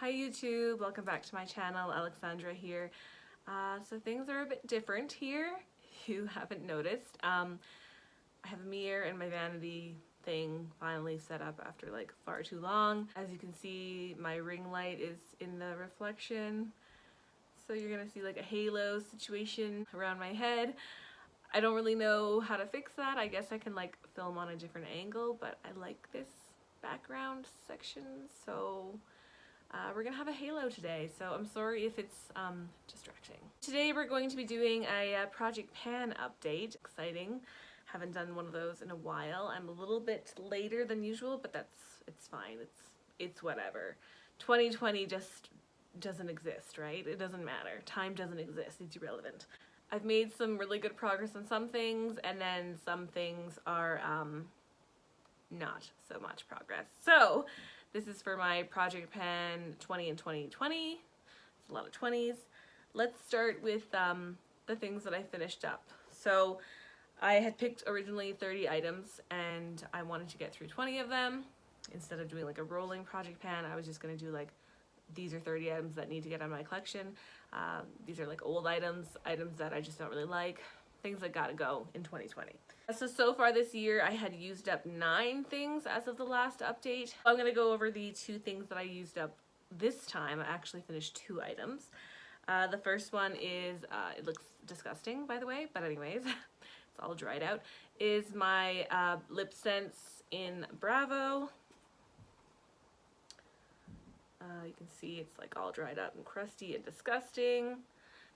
Hi YouTube, welcome back to my channel. Alexandra here. So things are a bit different here, if you haven't noticed. I have a mirror and my vanity thing finally set up after like far too long. As you can see, my ring light is in the reflection. So you're gonna see like a halo situation around my head. I don't really know how to fix that. I guess I can like film on a different angle, but I like this background section, so we're gonna have a halo today, so I'm sorry if it's distracting. Today we're going to be doing a Project Pan update. Exciting. Haven't done one of those in a while. I'm a little bit later than usual, but it's fine. It's whatever. 2020 just doesn't exist, right? It doesn't matter. Time doesn't exist. It's irrelevant. I've made some really good progress on some things, and then some things are not so much progress. So this is for my Project Pan 20 and 2020. It's a lot of 20s. Let's start with the things that I finished up. So I had picked originally 30 items and I wanted to get through 20 of them. Instead of doing like a rolling Project Pan, I was just going to do like, these are 30 items that need to get out of my collection. These are like old items that I just don't really like, things that gotta go in 2020. So far this year I had used up 9 things as of the last update. I'm gonna go over the 2 things that I used up this time. I actually finished 2 items. The first one is, it looks disgusting by the way, but anyways, it's all dried out, is my Lip Sense in Bravo. You can see it's like all dried up and crusty and disgusting.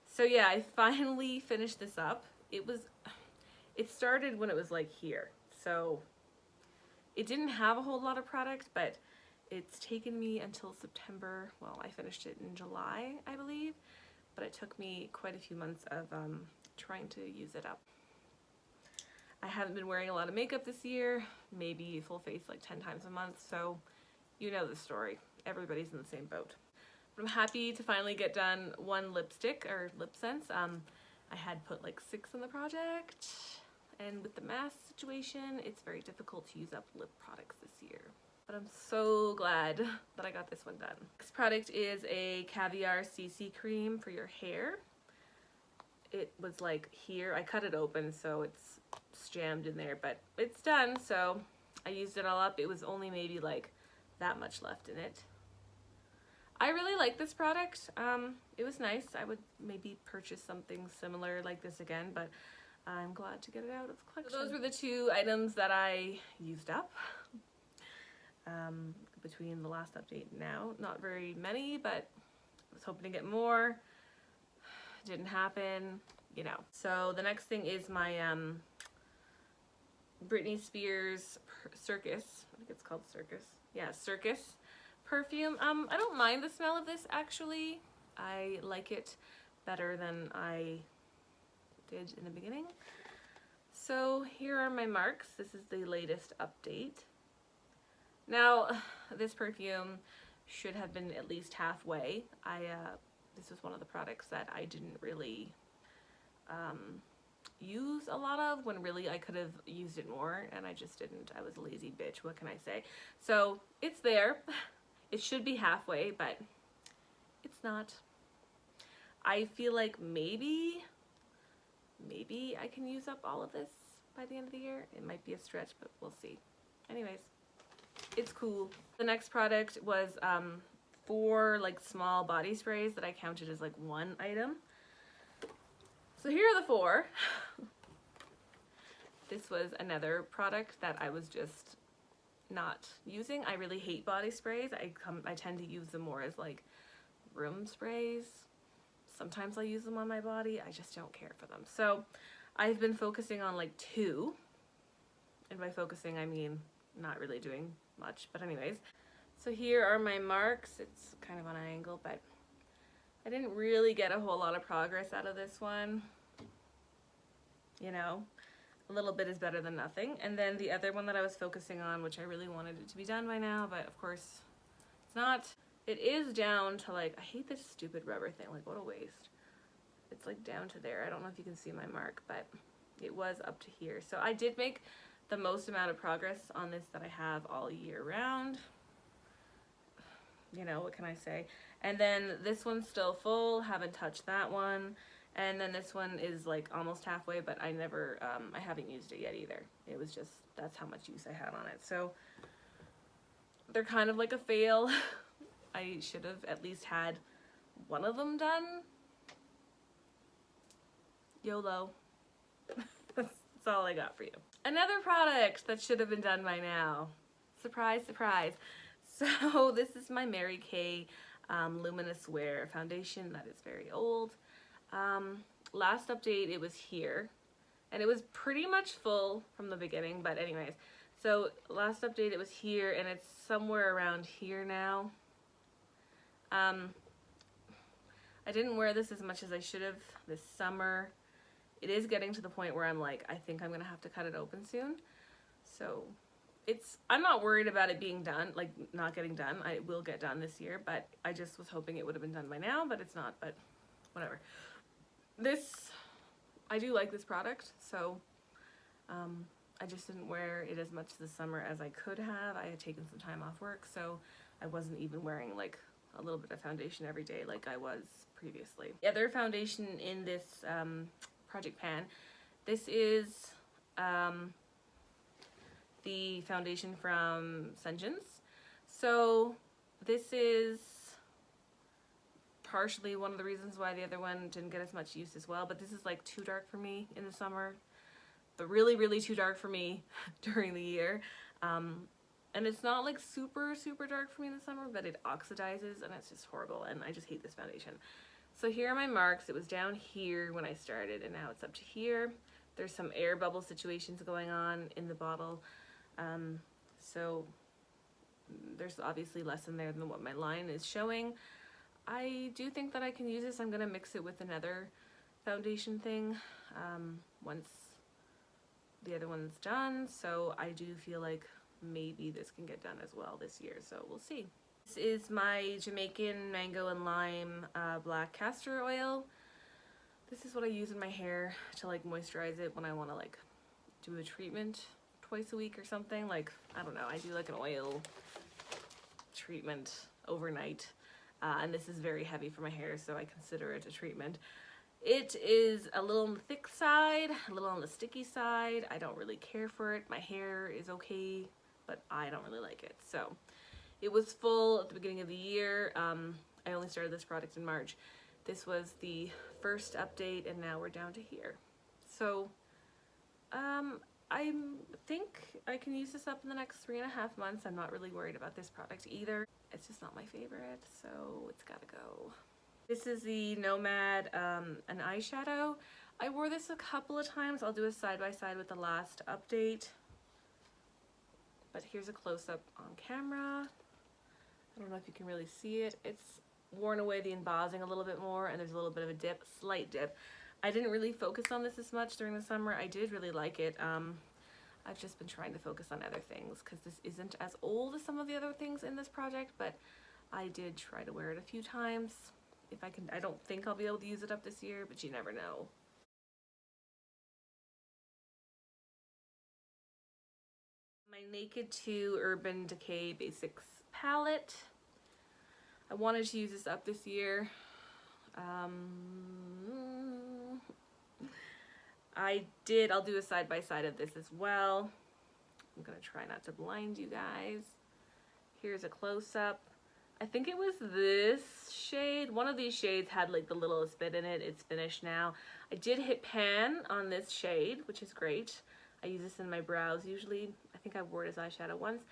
So yeah, I finally finished this up. It started when it was like here. So it didn't have a whole lot of product, but it's taken me until September. Well, I finished it in July, I believe, but it took me quite a few months of trying to use it up. I haven't been wearing a lot of makeup this year, maybe full face like 10 times a month, so you know the story. Everybody's in the same boat. But I'm happy to finally get done one lipstick or Lip Sense. I had put like 6 in the project, and with the mask situation, it's very difficult to use up lip products this year. But I'm so glad that I got this one done. This product is a Caviar CC cream for your hair. It was like here, I cut it open so it's jammed in there, but it's done, so I used it all up. It was only maybe like that much left in it. I really like this product. It was nice. I would maybe purchase something similar like this again, but I'm glad to get it out of the collection. So those were the 2 items that I used up between the last update and now. Not very many, but I was hoping to get more. Didn't happen, you know. So the next thing is my Britney Spears Circus. I think it's called Circus. Yeah, Circus perfume. I don't mind the smell of this actually. I like it better than I did in the beginning. So here are my marks. This is the latest update. Now, this perfume should have been at least halfway. This was one of the products that I didn't really use a lot of, when really I could have used it more, and I just didn't. I was a lazy bitch, what can I say? So it's there. It should be halfway, but it's not. I feel like maybe I can use up all of this by the end of the year. It might be a stretch, but we'll see. Anyways, it's cool. The next product was 4 like small body sprays that I counted as like 1 item. So here are the 4. This was another product that I was just not using. I really hate body sprays. I tend to use them more as like room sprays. Sometimes I use them on my body. I just don't care for them. So I've been focusing on like 2. And by focusing, I mean not really doing much. But anyways, so here are my marks. It's kind of on an angle, but I didn't really get a whole lot of progress out of this one. You know, a little bit is better than nothing. And then the other one that I was focusing on, which I really wanted it to be done by now, but of course it's not. It is down to like, I hate this stupid rubber thing, like what a waste. It's like down to there. I don't know if you can see my mark, but it was up to here. So I did make the most amount of progress on this that I have all year round. you know, what can I say? And then this one's still full, haven't touched that one. And then this one is like almost halfway, but I never, I haven't used it yet either. It was just, that's how much use I had on it. So they're kind of like a fail. I should have at least had one of them done. YOLO. That's all I got for you. Another product that should have been done by now. Surprise, surprise. So this is my Mary Kay Luminous Wear foundation that is very old. Last update it was here, and it was pretty much full from the beginning, but anyways, so last update it was here, and it's somewhere around here now. I didn't wear this as much as I should have this summer. It is getting to the point where I'm like, I think I'm gonna have to cut it open soon. So I'm not worried about it being done, like not getting done. I will get done this year, but I just was hoping it would have been done by now, but it's not, but whatever. I do like this product, so I just didn't wear it as much this summer as I could have. I had taken some time off work, so I wasn't even wearing like a little bit of foundation every day like I was previously. The other foundation in this project pan, this is the foundation from Sengens. So this is partially one of the reasons why the other one didn't get as much use as well, but this is like too dark for me in the summer, but really, really too dark for me during the year. And it's not like super, super dark for me in the summer, but it oxidizes and it's just horrible, and I just hate this foundation. So here are my marks. It was down here when I started, and now it's up to here. There's some air bubble situations going on in the bottle. So there's obviously less in there than what my line is showing. I do think that I can use this. I'm gonna mix it with another foundation thing once the other one's done. So I do feel like maybe this can get done as well this year. So we'll see. This is my Jamaican Mango and Lime Black Castor Oil. This is what I use in my hair to like moisturize it when I want to like do a treatment twice a week or something. Like, I don't know, I do like an oil treatment overnight. And this is very heavy for my hair, so I consider it a treatment. It is a little on the thick side, a little on the sticky side. I don't really care for it. My hair is okay, but I don't really like it. So it was full at the beginning of the year. I only started this product in March. This was the first update, and now we're down to here. So I think I can use this up in the next 3.5 months. I'm not really worried about this product either. It's just not my favorite, so it's gotta go. This is the Nomad an eyeshadow. I wore this a couple of times. I'll do a side-by-side with the last update. But here's a close-up on camera. I don't know if you can really see it. It's worn away the embossing a little bit more, and there's a little bit of a dip, slight dip. I didn't really focus on this as much during the summer. I did really like it. I've just been trying to focus on other things because this isn't as old as some of the other things in this project, but I did try to wear it a few times. If I can, I don't think I'll be able to use it up this year, but you never know. My Naked 2 Urban Decay Basics palette. I wanted to use this up this year. I'll do a side-by-side of this as well. I'm gonna try not to blind you guys. Here's a close-up. I think it was this shade. One of these shades had like the littlest bit in it. It's finished now. I did hit pan on this shade, which is great. I use this in my brows usually. I think I wore it as eyeshadow once.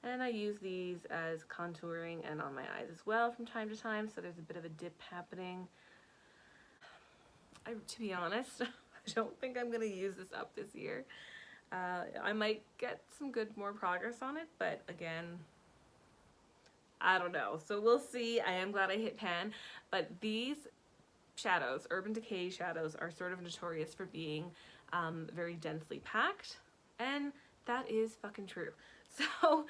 And I use these as contouring and on my eyes as well from time to time, so there's a bit of a dip happening. To be honest, I don't think I'm gonna use this up this year. I might get some more progress on it, but again, I don't know. So we'll see. I am glad I hit pan, but these shadows, Urban Decay shadows, are sort of notorious for being very densely packed, and that is fucking true. So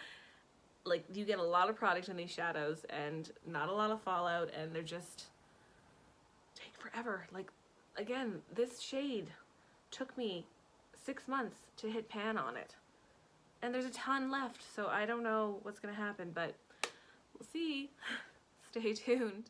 like, you get a lot of product in these shadows and not a lot of fallout, and they're just take forever. Like, again, this shade took me 6 months to hit pan on it, and there's a ton left, so I don't know what's gonna happen, but we'll see. Stay tuned.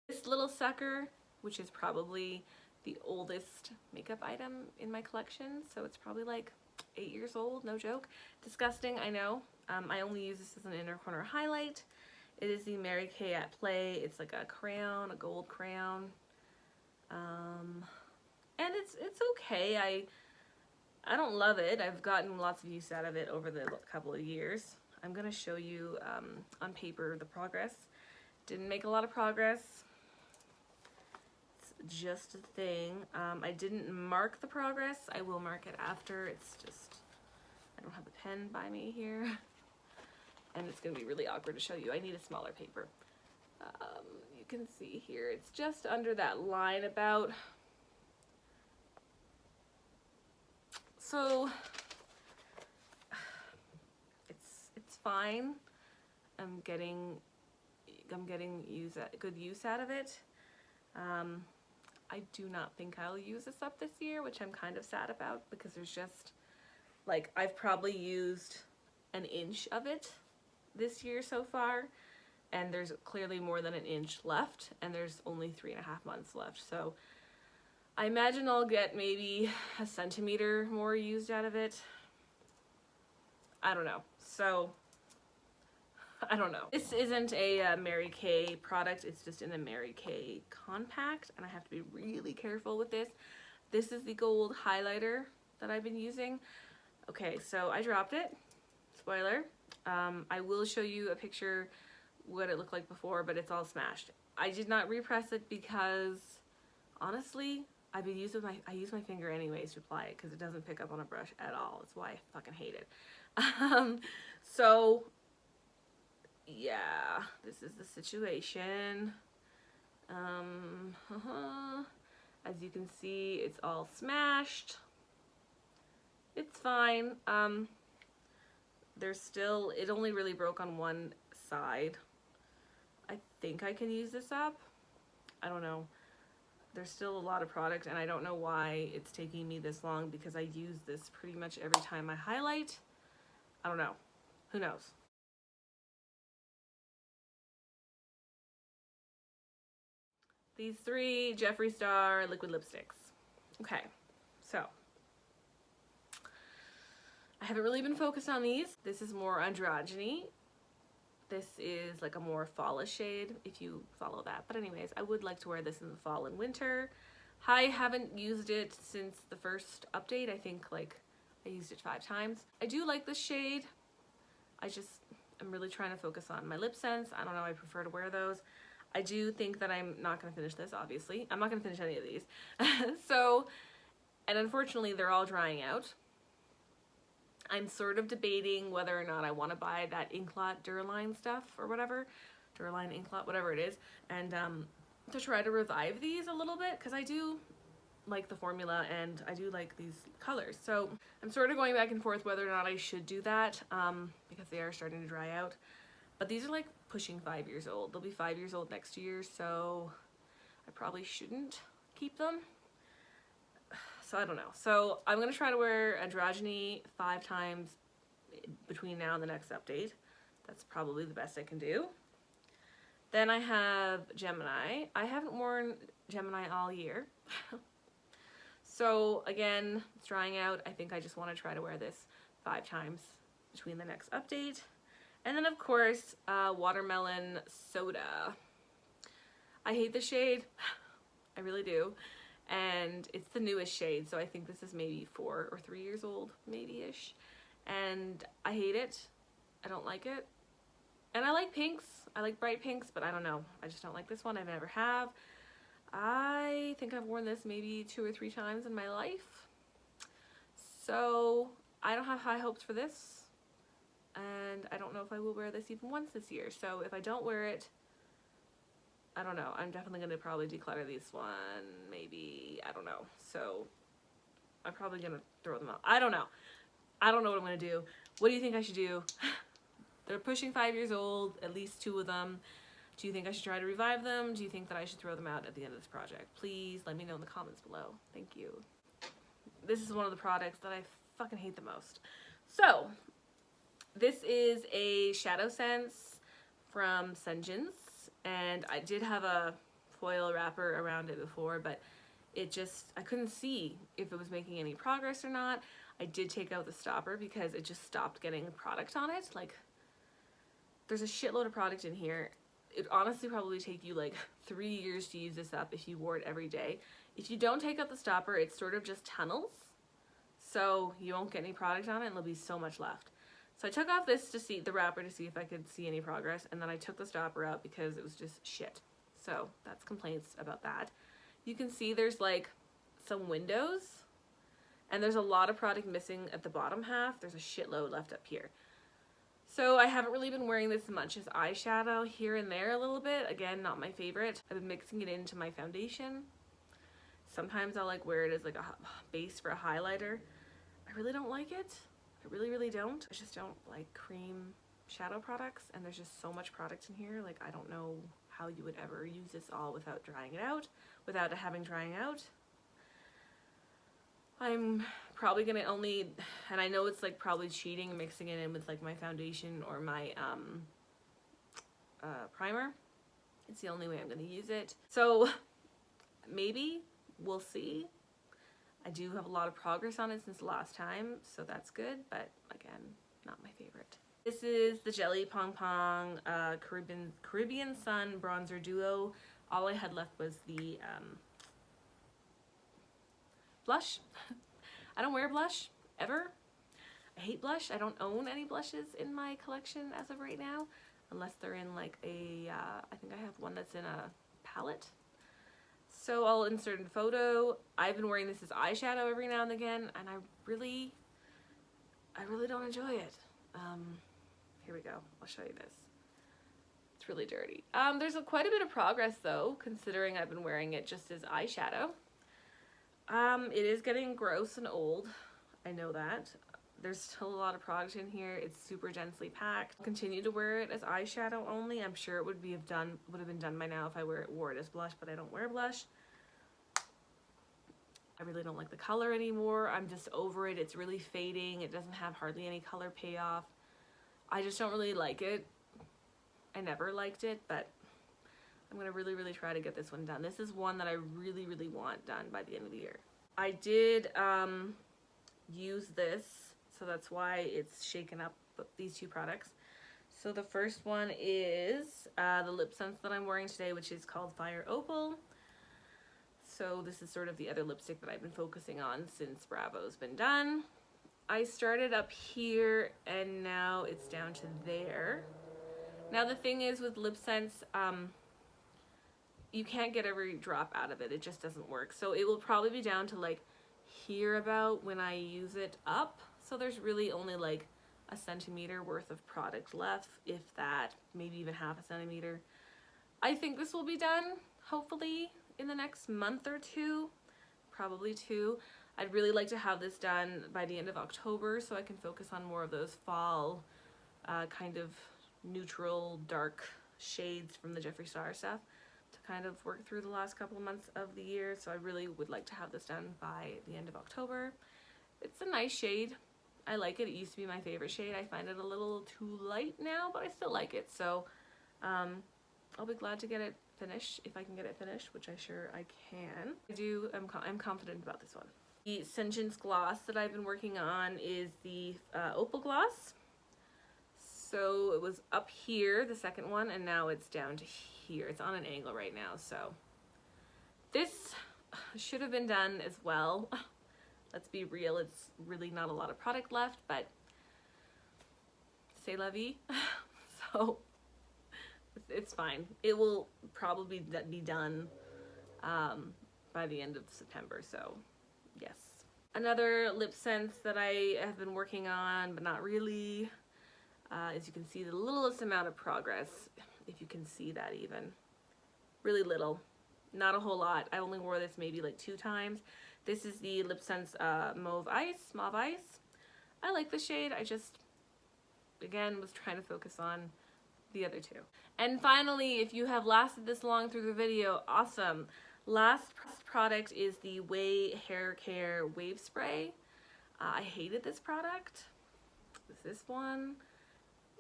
This little sucker, which is probably the oldest makeup item in my collection, so it's probably like 8 years old, no joke. Disgusting, I know. I only use this as an inner corner highlight. It is the Mary Kay at Play. It's like a crayon, a gold crayon. And it's okay. I don't love it. I've gotten lots of use out of it over the couple of years. I'm gonna show you on paper the progress. Didn't make a lot of progress. It's just a thing. I didn't mark the progress. I will mark it after. It's just, I don't have a pen by me here. And it's gonna be really awkward to show you. I need a smaller paper. You can see here, it's just under that line about. So it's fine. I'm getting good use out of it. I do not think I'll use this up this year, which I'm kind of sad about, because there's just, like, I've probably used an inch of it this year so far, and there's clearly more than an inch left, and there's only 3.5 months left. So I imagine I'll get maybe a centimeter more used out of it. I don't know. So I don't know. This isn't a Mary Kay product. It's just in a Mary Kay compact, and I have to be really careful with this. This is the gold highlighter that I've been using. Okay, so I dropped it. Spoiler. I will show you a picture what it looked like before, but it's all smashed. I did not repress it because, honestly, I use my finger anyways to apply it because it doesn't pick up on a brush at all. That's why I fucking hate it. So yeah, this is the situation. As you can see, it's all smashed. It's fine. There's still, it only really broke on one side. I think I can use this up. I don't know. There's still a lot of product, and I don't know why it's taking me this long, because I use this pretty much every time I highlight. I don't know. Who knows? These 3 Jeffree Star liquid lipsticks. Okay, so I haven't really been focused on these. This is more androgyny. This is like a more fallish shade, if you follow that. But anyways, I would like to wear this in the fall and winter. I haven't used it since the first update. I think like I used it 5 times. I do like this shade. I'm really trying to focus on my lip sense. I don't know, I prefer to wear those. I do think that I'm not going to finish this, obviously. I'm not going to finish any of these. So, and unfortunately, they're all drying out. I'm sort of debating whether or not I want to buy that Inklot Duraline stuff or whatever. Duraline, Inklot, whatever it is. And to try to revive these a little bit, because I do like the formula and I do like these colors. So I'm sort of going back and forth whether or not I should do that, because they are starting to dry out. But these are like pushing 5 years old. They'll be 5 years old next year, so I probably shouldn't keep them. So I don't know. So I'm going to try to wear Androgyny 5 times between now and the next update. That's probably the best I can do. Then I have Gemini. I haven't worn Gemini all year. So again, it's drying out. I think I just want to try to wear this 5 times between the next update. And then of course, Watermelon Soda. I hate the shade. I really do. And it's the newest shade, so I think this is maybe 4 or 3 years old, maybe-ish. And I hate it. I don't like it. And I like pinks. I like bright pinks, but I don't know. I just don't like this one. I never have. I think I've worn this maybe 2 or 3 times in my life. So I don't have high hopes for this. And I don't know if I will wear this even once this year. So if I don't wear it, I don't know. I'm definitely going to probably declutter this one, maybe. I don't know. So I'm probably going to throw them out. I don't know. I don't know what I'm going to do. What do you think I should do? They're pushing 5 years old, at least 2 of them. Do you think I should try to revive them? Do you think that I should throw them out at the end of this project? Please let me know in the comments below. Thank you. this is one of the products that I fucking hate the most. So, this is a Shadow Sense from Senjins, and I did have a foil wrapper around it before, but it just, I couldn't see if it was making any progress or not. I did take out the stopper because it just stopped getting product on it. Like, there's a shitload of product in here. It'd honestly probably take you like 3 years to use this up if you wore it every day. If you don't take out the stopper, it sort of just tunnels, so you won't get any product on it and there'll be so much left. So I took off this to see the wrapper to see if I could see any progress, and then I took the stopper out because it was just shit. So that's complaints about that. You can see there's like some windows, and there's a lot of product missing at the bottom half. There's a shitload left up here. So I haven't really been wearing this much as eyeshadow, here and there a little bit. Again, not my favorite. I've been mixing it into my foundation. Sometimes I'll like wear it as like a base for a highlighter. I really don't like it. I really, really don't. I just don't like cream shadow products, and there's just so much product in here. Like, I don't know how you would ever use this all without drying it out, without it having drying out. I'm probably gonna only, and I know it's like probably cheating mixing it in with like my foundation or my primer. It's the only way I'm gonna use it. So maybe, we'll see. I do have a lot of progress on it since the last time, so that's good, but again, not my favorite. This is the Jelly Pong Pong Caribbean Sun Bronzer Duo. All I had left was the blush. I don't wear blush, ever. I hate blush. I don't own any blushes in my collection as of right now, unless they're in like a, I think I have one that's in a palette. So I'll insert a photo. I've been wearing this as eyeshadow every now and again, and I really don't enjoy it. Here we go. I'll show you this. It's really dirty. There's quite a bit of progress though, considering I've been wearing it just as eyeshadow. It is getting gross and old. I know that. There's still a lot of product in here. It's super densely packed. I'll continue to wear it as eyeshadow only. I'm sure it would have been done by now if I wore it as blush, but I don't wear blush. I really don't like the color anymore. I'm just over it. It's really fading. It doesn't have hardly any color payoff. I just don't really like it. I never liked it, but I'm gonna really, really try to get this one done. This is one that I really, really want done by the end of the year. I did use this, so that's why it's shaken up these two products. So the first one is the lip sense that I'm wearing today, which is called Fire Opal. So this is sort of the other lipstick that I've been focusing on since Bravo's been done. I started up here and now it's down to there. Now the thing is with lip sense, you can't get every drop out of it. It just doesn't work. So it will probably be down to like here about when I use it up. So there's really only like a centimeter worth of product left, if that, maybe even half a centimeter. I think this will be done, hopefully, in the next month or two, probably 2. I'd really like to have this done by the end of October so I can focus on more of those fall kind of neutral dark shades from the Jeffree Star stuff to kind of work through the last couple of months of the year. So I really would like to have this done by the end of October. It's a nice shade. I like it. It used to be my favorite shade. I find it a little too light now, but I still like it. So I'll be glad to get it finished, if I can get it finished, which I can. I'm confident about this one. The Senjins gloss that I've been working on is the Opal gloss. So it was up here, the second one, and now it's down to here. It's on an angle right now, so this should have been done as well. Let's be real, it's really not a lot of product left, but c'est la vie. So it's fine. It will probably be done by the end of September, so yes. Another lip sense that I have been working on, but not really, as you can see, the littlest amount of progress, if you can see that even. Really little. Not a whole lot. I only wore this maybe like 2 times. This is the Lip Sense Mauve Ice. I like the shade. I just, again, was trying to focus on the other 2. And finally, if you have lasted this long through the video, awesome. Last product is the Way Hair Care Wave Spray. I hated this product. This one.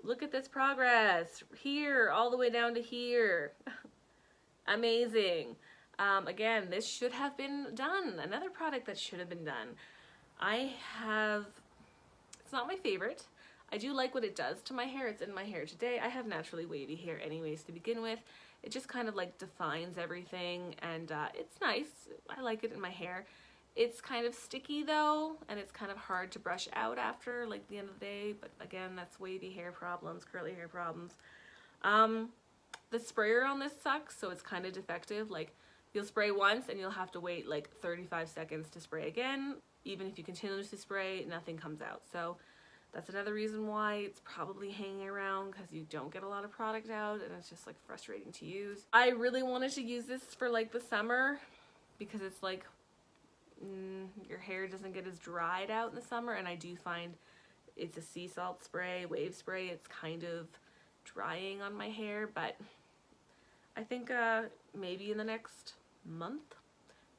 Look at this progress. Here, all the way down to here. Amazing. Again, this should have been done. Another product that should have been done. It's not my favorite. I do like what it does to my hair. It's in my hair today. I have naturally wavy hair anyways to begin with. It just kind of like defines everything, and it's nice. I like it in my hair. It's kind of sticky though, and it's kind of hard to brush out after like the end of the day, but again, that's wavy hair problems, curly hair problems. The sprayer on this sucks, so it's kind of defective. Like, you'll spray once and you'll have to wait like 35 seconds to spray again. Even if you continuously spray, nothing comes out. So that's another reason why it's probably hanging around, because you don't get a lot of product out and it's just like frustrating to use. I really wanted to use this for like the summer because it's like your hair doesn't get as dried out in the summer, and I do find it's a sea salt spray, wave spray, it's kind of drying on my hair, but I think maybe in the next month,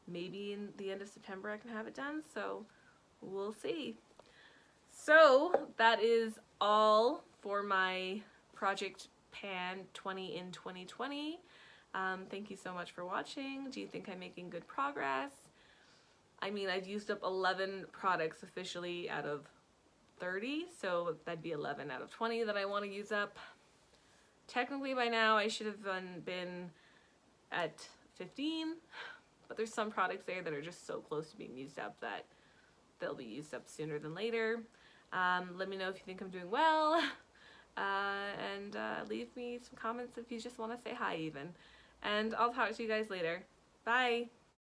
maybe in the end of September I can have it done, so we'll see. So that is all for my Project Pan 20 in 2020. Thank you so much for watching. Do you think I'm making good progress? I mean, I've used up 11 products officially out of 30, so that'd be 11 out of 20 that I want to use up. Technically by now I should have been at 15, but there's some products there that are just so close to being used up that they'll be used up sooner than later. Let me know if you think I'm doing well, and leave me some comments if you just want to say hi even. And I'll talk to you guys later. Bye!